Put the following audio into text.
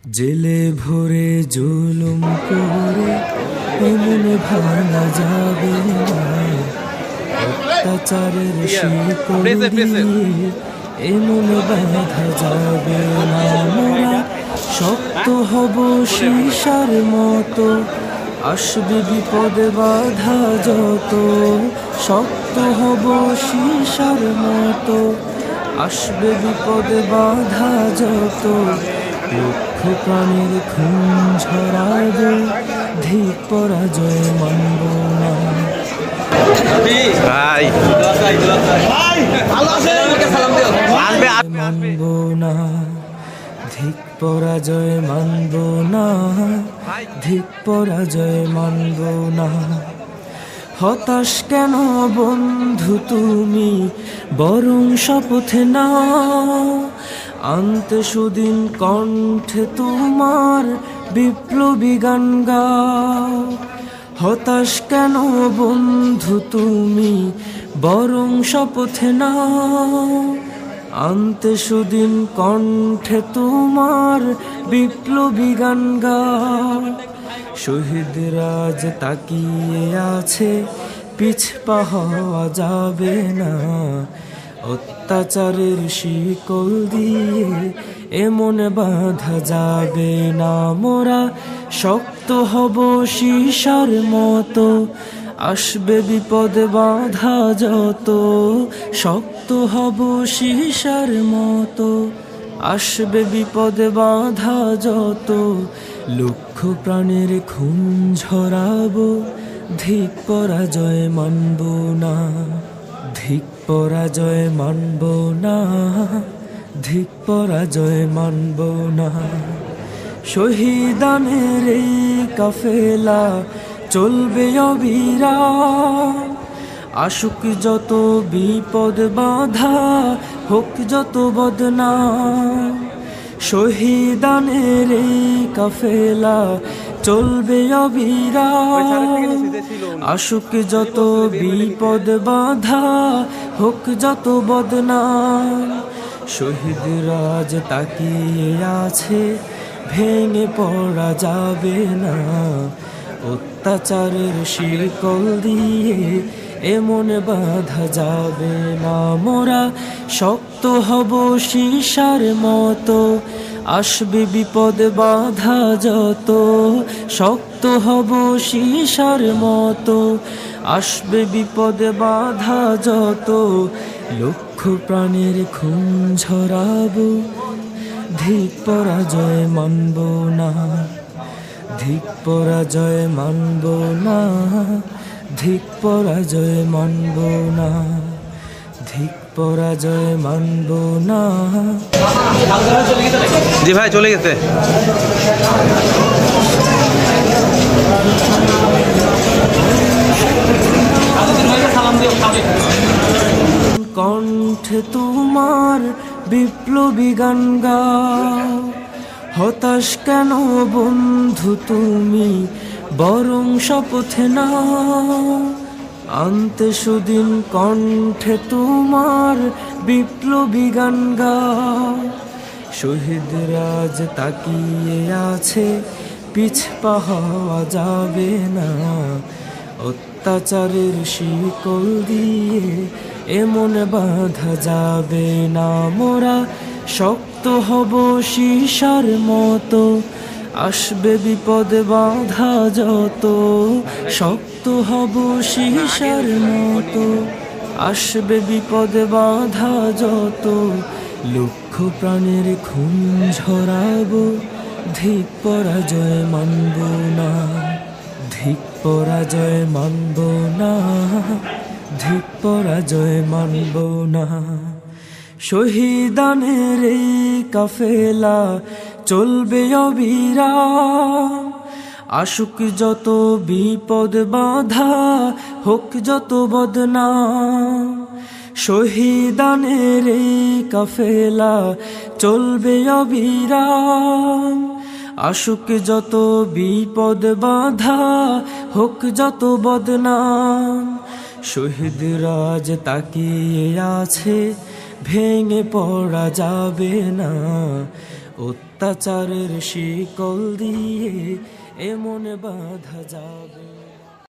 জেলে ভরে জুলুম করে এমন ভাঙা যাবে না, অত্যাচারের শিকল দিয়ে এমন বাঁধা যাবে না। মোরা শক্ত হব সীসার মতো, আসবে বিপদে বাধা যত। শক্ত হব সীসার মতো, আসবে বিপদে বাধা যত। লক্ষ প্রাণীর খুন ঝরাবে, ধিক পরাজয় মানব না। মানব না, ধিক পরাজয় মানব না, ধিক পরাজয় মানব না। হতাশ কেন বন্ধু তুমি, বরং শপথে না আনতে সুদিন কণ্ঠে তোমার বিপ্লবী গান গাও। হতাশ কেন বন্ধু তুমি, বরং শপথে না আনতে সুদিন কণ্ঠে তোমার বিপ্লবী গান গাও। শহীদরা যে তাকিয়ে আছে, পিছপা হওয়া যাবে না। অত্যাচারের শিকল দিয়ে এমন বাঁধা যাবে না। মোরা শক্ত হব সীসার মতো, আসবে বিপদে বাধা যত। শক্ত হব সীসার মতো, আসবে বিপদে বাধা যত। লক্ষ প্রাণের খুন ঝরাবো, ধিক পরাজয় মানব না। ধিক পরাজয় মানব না, ধিক পরাজয় মানব না। শহীদানের এই কাফেলা চলবে অবিরাম, আসুক যত বিপদ বাধা, হোক যত বদনাম। শহীদানের এই কাফেলা চলবে অবিরাম, আসুক যত বিপদ বাধা, হোক যত বদনাম। শহীদরা যে তাকিয়ে আছে, ভেঙে পড়া যাবে না। অত্যাচারের শিকল দিয়ে এমন বাঁধা যাবে না। মোরা শক্ত হব সীসার মতো, আসবে বিপদে বাধা যত। শক্ত হব সীসার মতো, আসবে বিপদে বাধা যত। লক্ষ প্রাণের খুন ঝরাবো, ধিক পরাজয় মানব না। ধিক পরাজয় মানব না, ধিক পরাজয় মানব না, ধিক পরাজয় মানব না। জি ভাই চলে গেছে। কণ্ঠে তোমার বিপ্লবী গান গাও। হতাশ কেন বন্ধু তুমি, বরং শপথে না আনতে সুদিন কণ্ঠে তোমার বিপ্লবী গান গাও। শহীদরা যে তাকিয়ে আছে, পিছপা হওয়া যাবে না। অত্যাচারের শিকল দিয়ে এমন বাঁধা যাবে না। মোরা শক্ত হব সীসার মতো, আসবে বিপদে বাধা যত। শক্ত হব সীসার মতো, আসবে বিপদে বাধা যত। লক্ষ প্রাণের খুন ঝরাবো, ধিক পরাজয় মানব না। ধিক পরাজয় মানব না, ধিক পরাজয় মানব না। শহীদানের এই কাফেলা চলবে অবিরাম, আসুক যত বিপদ বাধা, হোক যত বদনাম। শহীদানের এই কাফেলা চলবে অবিরাম, আসুক যত বিপদ বাধা, হোক যত বদনাম। শহীদরা যে তাকিয়ে আছে, ভেঙে পড়া যাবে না। মিথ্যাচারের শিকল দিয়ে এমন বাঁধা যাবে।